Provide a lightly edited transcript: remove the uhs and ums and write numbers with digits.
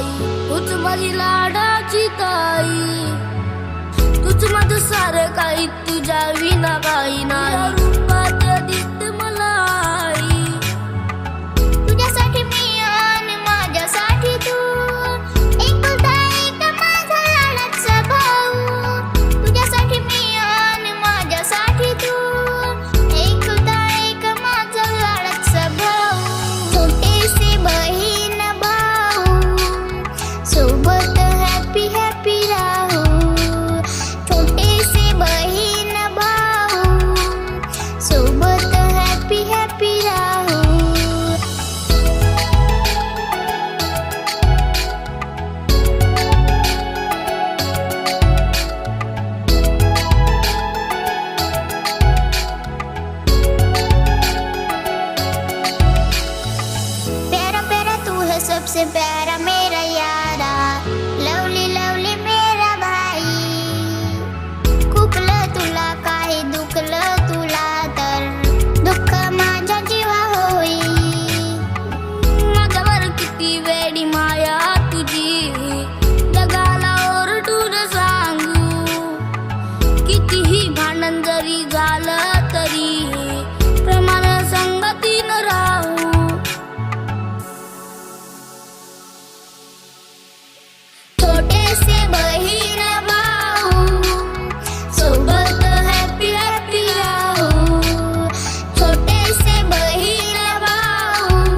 आई, तूच माझी लाडाची ताई, तूच माझं सारं काही, तुझ्या विना काही नाही. रूपात दिसते मला आई, तुझ्यासाठी मी आणि माझ्यासाठी तू, एकुलता एक माझा लाडाचा भाऊ. तुझ्यासाठी मी आणि माझ्यासाठी तू, एकुलता एक माझा लाडाचा भाऊ. छोटीशी बहीण भाऊ, सोबत हॅपी हॅपी राहू. छोटीशी बहीण भाऊ, सोबत हॅपी हॅपी राहू. प्यारा प्यारा तू है सबसे प्यारा मेरा यारा, लवली लवली मेरा भाई. खूपलं तुला काही दुखलं तुला तर, दुःख माझ्या जीवा होई. माझ्यावर किती वेडी माया तुझी,